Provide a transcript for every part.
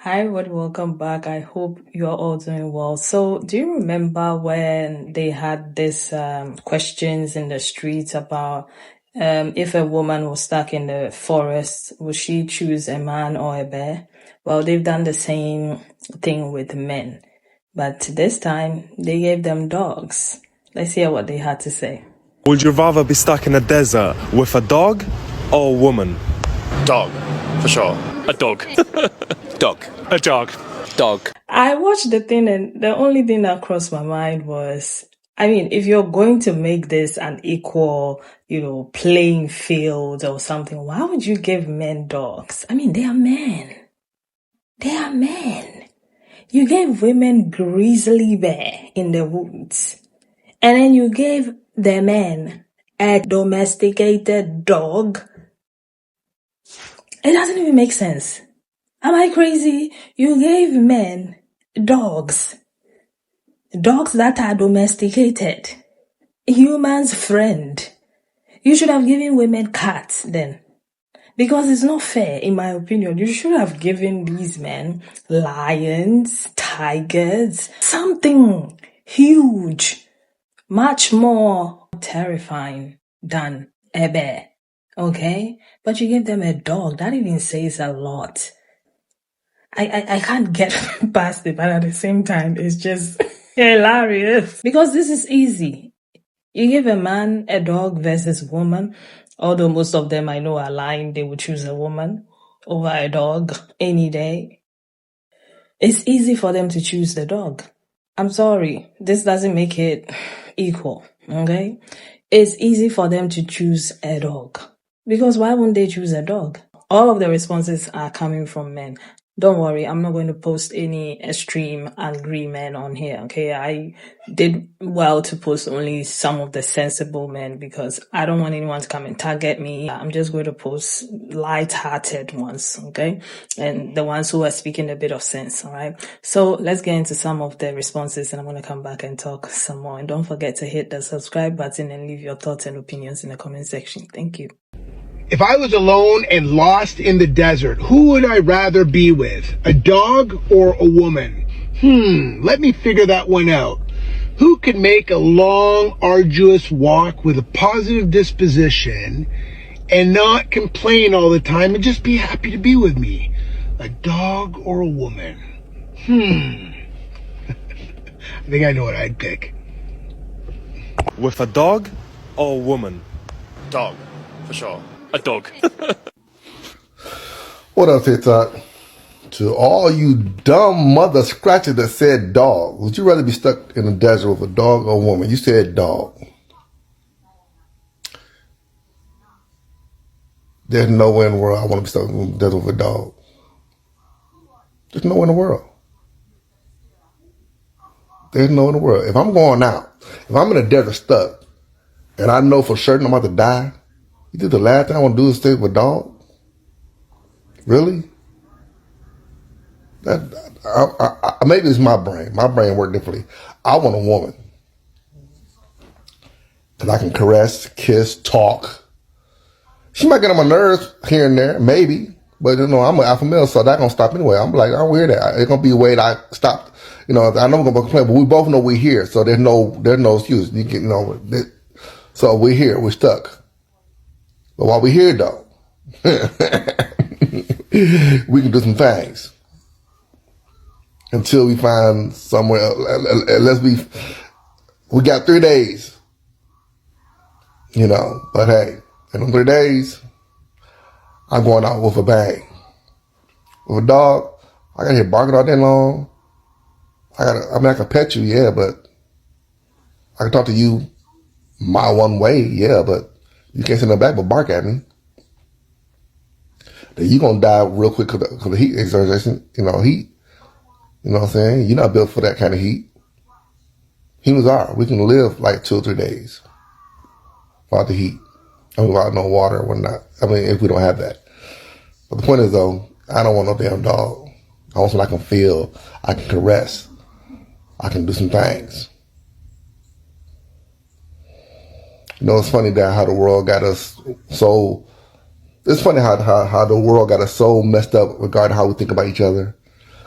Hi, everybody, welcome back. I hope you're all doing well. So, do you remember when they had this questions in the streets about if a woman was stuck in the forest, would she choose a man or a bear? Well, they've done the same thing with men, but this time they gave them dogs. Let's hear what they had to say. Would you rather be stuck in a desert with a dog or a woman? Dog, for sure. A dog. Dog. A dog. Dog. I watched the thing and the only thing that crossed my mind was, if you're going to make this an equal, playing field or something, why would you give men dogs? They are men. They are men. You gave women grizzly bear in the woods, and then you gave the men a domesticated dog. It doesn't even make sense. Am I crazy? You gave men dogs that are domesticated, human's friend. You should have given women cats then, because it's not fair, in my opinion. You should have given these men lions, tigers, something huge, much more terrifying than a bear, okay? But you gave them a dog. That even says a lot. I can't get past it, but at the same time, it's just hilarious. Because this is easy. You give a man a dog versus woman, although most of them I know are lying, they would choose a woman over a dog any day. It's easy for them to choose the dog. I'm sorry, this doesn't make it equal, okay? It's easy for them to choose a dog. Because why wouldn't they choose a dog? All of the responses are coming from men. Don't worry, I'm not going to post any extreme angry men on here, okay? I did well to post only some of the sensible men because I don't want anyone to come and target me. I'm just going to post light-hearted ones, okay? And the ones who are speaking a bit of sense, all right? So let's get into some of the responses and I'm going to come back and talk some more. And don't forget to hit the subscribe button and leave your thoughts and opinions in the comment section. Thank you. If I was alone and lost in the desert, who would I rather be with? A dog or a woman? Let me figure that one out. Who could make a long, arduous walk with a positive disposition and not complain all the time and just be happy to be with me? A dog or a woman? I think I know what I'd pick. With a dog or a woman? Dog, for sure. A dog. What up, TikTok? To all you dumb mother scratchers that said dog, would you rather be stuck in the desert with a dog or a woman? You said dog. There's nowhere in the world I want to be stuck in the desert with a dog. There's nowhere in the world. There's nowhere in the world. If I'm going out, if I'm in a desert stuck, and I know for certain I'm about to die, you think the last thing I want to do is stay with a dog? Really? Maybe it's my brain. My brain works differently. I want a woman. Because I can caress, kiss, talk. She might get on my nerves here and there, maybe. But, I'm an alpha male, so that's going to stop anyway. I'm like, I don't hear that. It's going to be a way that I stop. I know we're going to complain, but we both know we're here. So there's no excuse. So we're here. We're stuck. But while we're here, though, we can do some things until we find somewhere else. Unless we got 3 days, But hey, in them 3 days, I'm going out with a bang. With a dog, I got to hear barking all day long. I can pet you, yeah, but I can talk to you my one way, yeah, but you can't sit in the back but bark at me. Then you're going to die real quick because of the heat exertion, heat. You know what I'm saying? You're not built for that kind of heat. Humans are. We can live like 2 or 3 days without the heat. Without no water or whatnot. If we don't have that. But the point is, though, I don't want no damn dog. I want something I can feel, I can caress, I can do some things. It's funny that how the world got us it's funny how the world got us so messed up regarding how we think about each other.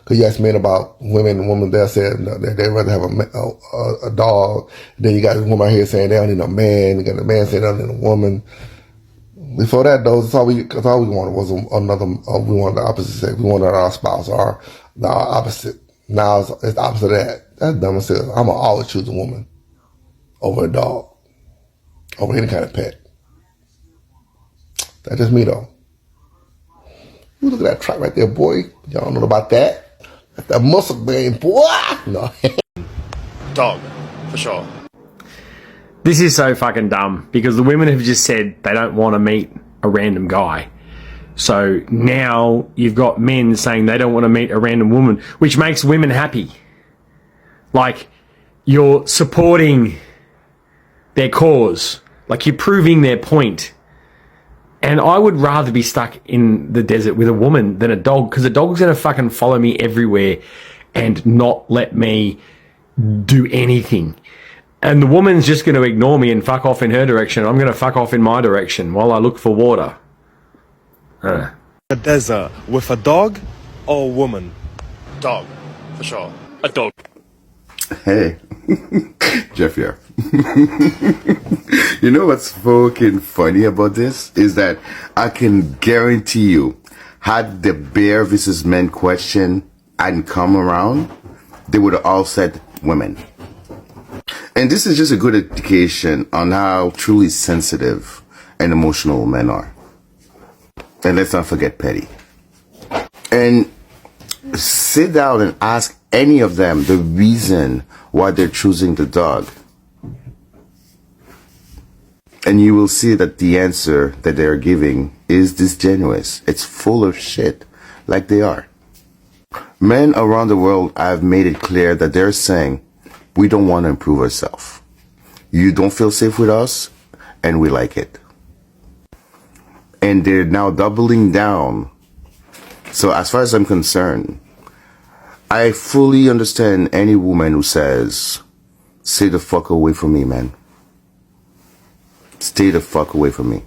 Because you ask men about women, and women they'll say they'd rather have a dog. Then you got a woman out here saying they don't need a man. You got a man saying they don't need a woman. Before that, though, that's all we wanted was another. We wanted the opposite sex. We wanted our spouse or the opposite. Now it's the opposite of that. That's dumb as hell. I'm gonna always choose a woman over a dog, over any kind of pet. That's just me, though. Ooh, look at that track right there, boy. Y'all don't know about that. That's that muscle brain, boy. No. Dog, for sure. This is so fucking dumb because the women have just said they don't want to meet a random guy. So now you've got men saying they don't want to meet a random woman, which makes women happy. Like, you're supporting their cause. Like, you're proving their point. And I would rather be stuck in the desert with a woman than a dog, because a dog's going to fucking follow me everywhere and not let me do anything. And the woman's just going to ignore me and fuck off in her direction. I'm going to fuck off in my direction while I look for water. A desert with a dog or a woman? Dog, for sure. A dog. Hey, Jeff here. You know what's fucking funny about this? Is that I can guarantee you, had the bear versus men question hadn't come around, they would have all said women. And this is just a good indication on how truly sensitive and emotional men are. And let's not forget petty. And sit down and ask any of them the reason why they're choosing the dog. And you will see that the answer that they're giving is disingenuous. It's full of shit, like they are. Men around the world have made it clear that they're saying, we don't want to improve ourselves. You don't feel safe with us, and we like it. And they're now doubling down. So as far as I'm concerned, I fully understand any woman who says, stay the fuck away from me, man. Stay the fuck away from me.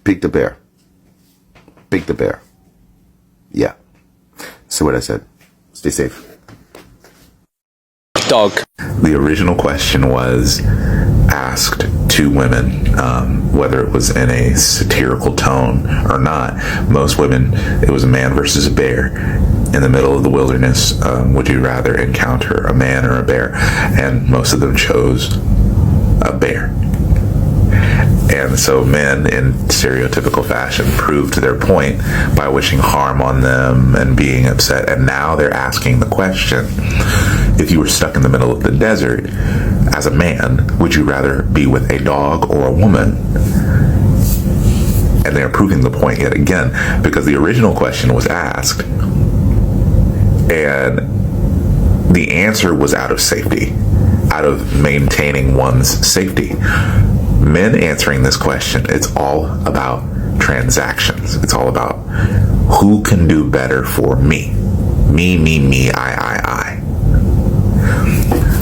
Pick the bear. Pick the bear. Yeah. See what I said. Stay safe. Dog. The original question was asked to women, whether it was in a satirical tone or not. Most women, it was a man versus a bear. In the middle of the wilderness, would you rather encounter a man or a bear? And most of them chose a bear. And so men, in stereotypical fashion, proved their point by wishing harm on them and being upset. And now they're asking the question, if you were stuck in the middle of the desert, as a man, would you rather be with a dog or a woman? And they're proving the point yet again, because the original question was asked, and the answer was out of safety, out of maintaining one's safety. Men answering this question, it's all about transactions. It's all about who can do better for me. Me, I.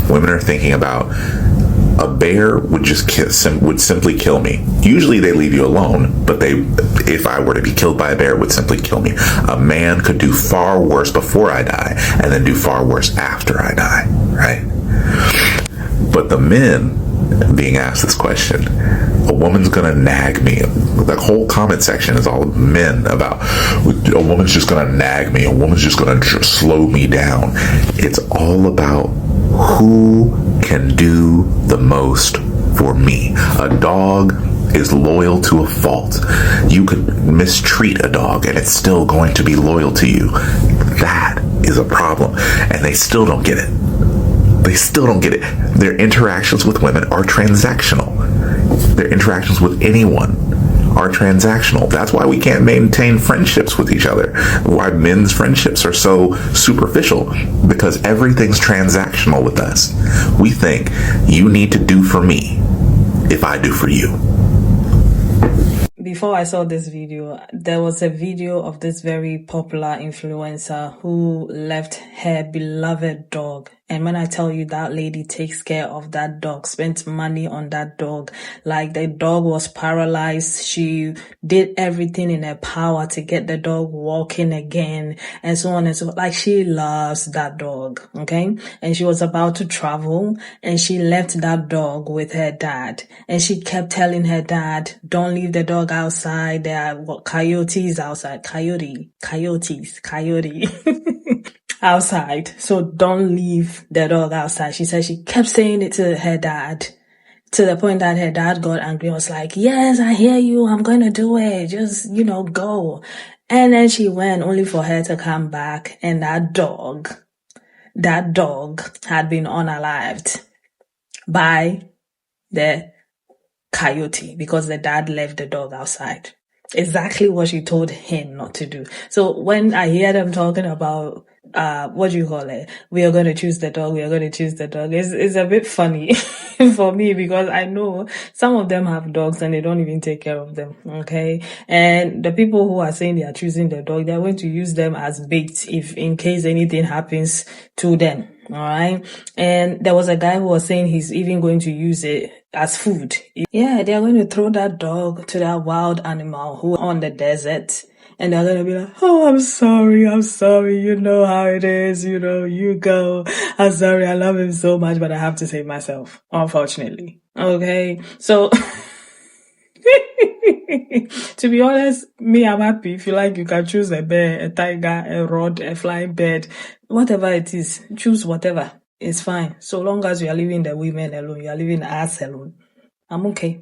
Women are thinking about a bear would just would simply kill me. Usually they leave you alone, but if I were to be killed by a bear, it would simply kill me. A man could do far worse before I die and then do far worse after I die, right? But the men being asked this question, a woman's gonna nag me. The whole comment section is all men about a woman's just gonna nag me, a woman's just gonna slow me down. It's all about who can do the most for me. A dog is loyal to a fault. You could mistreat a dog and it's still going to be loyal to you. That is a problem, and they still don't get it. They still don't get it. Their interactions with women are transactional. Their interactions with anyone are transactional. That's why we can't maintain friendships with each other. Why men's friendships are so superficial, because everything's transactional with us. We think you need to do for me if I do for you. Before I saw this video, there was a video of this very popular influencer who left her beloved dog And when I tell you that lady takes care of that dog, spent money on that dog, like the dog was paralyzed. She did everything in her power to get the dog walking again and so on and so forth. Like she loves that dog, okay? And she was about to travel and she left that dog with her dad. And she kept telling her dad, don't leave the dog outside. There are coyotes outside. Coyote. Outside, so don't leave the dog outside. She said she kept saying it to her dad, to the point that her dad got angry and was like, yes, I hear you, I'm going to do it, just, go. And then she went only for her to come back, and that dog had been unalived by the coyote because the dad left the dog outside. Exactly what she told him not to do. So when I hear them talking about what do you call it? We are going to choose the dog. It's a bit funny for me because I know some of them have dogs and they don't even take care of them. Okay. And the people who are saying they are choosing the dog, they're going to use them as bait if in case anything happens to them. All right. And there was a guy who was saying he's even going to use it as food. Yeah, they're going to throw that dog to that wild animal who on the desert. And they're going to be like, oh, I'm sorry. You know how it is. You go. I'm sorry. I love him so much, but I have to save myself, unfortunately. Okay. So, to be honest, me, I'm happy. If you like, you can choose a bear, a tiger, a rod, a flying bird, whatever it is. Choose whatever. It's fine. So long as you are leaving the women alone, you are leaving us alone. I'm okay.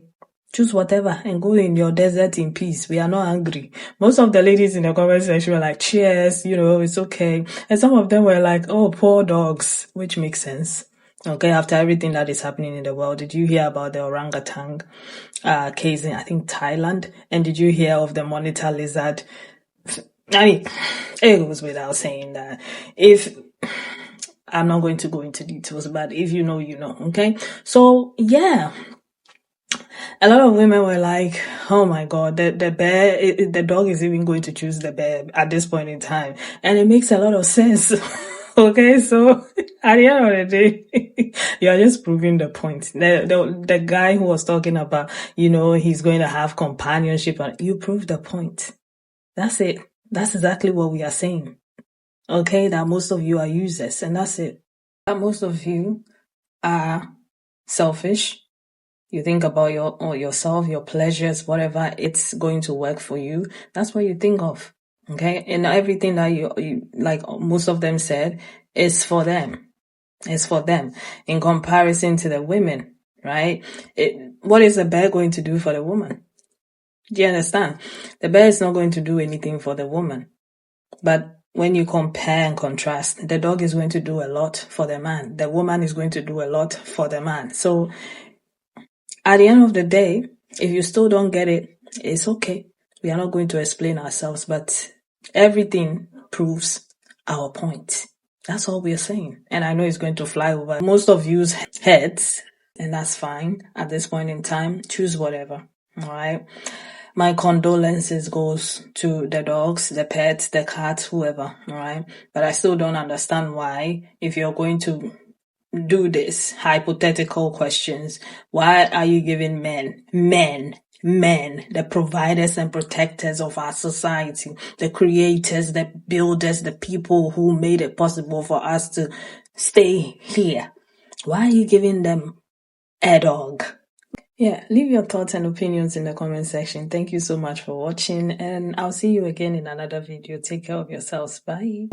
Choose whatever and go in your desert in peace. We are not angry. Most of the ladies in the comment section were like, cheers, it's okay. And some of them were like, oh, poor dogs, which makes sense. Okay, after everything that is happening in the world, did you hear about the orangutan case in, I think, Thailand? And did you hear of the monitor lizard? I mean, it goes without saying that I'm not going to go into details, but if you know, you know, okay? So, yeah. A lot of women were like, oh my God, the bear, the dog is even going to choose the bear at this point in time. And it makes a lot of sense. Okay, so at the end of the day, you're just proving the point. The guy who was talking about, he's going to have companionship, and you proved the point. That's it. That's exactly what we are saying. Okay, that most of you are users, and that's it. That most of you are selfish. You think about yourself, your pleasures, whatever it's going to work for you. That's what you think of. Okay. And everything that you like most of them said is for them. It's for them in comparison to the women, right? What is the bear going to do for the woman? Do you understand? The bear is not going to do anything for the woman. But when you compare and contrast, the dog is going to do a lot for the man. The woman is going to do a lot for the man. So at the end of the day, if you still don't get it, it's okay. We are not going to explain ourselves, but everything proves our point. That's all we are saying. And I know it's going to fly over most of you's heads, and that's fine. At this point in time, choose whatever. All right. My condolences goes to the dogs, the pets, the cats, whoever. All right. But I still don't understand why, if you're going to do this hypothetical questions, why are you giving men, the providers and protectors of our society, the creators, the builders, the people who made it possible for us to stay here? Why are you giving them a dog? Yeah, leave your thoughts and opinions in the comment section. Thank you so much for watching, and I'll see you again in another video. Take care of yourselves. Bye.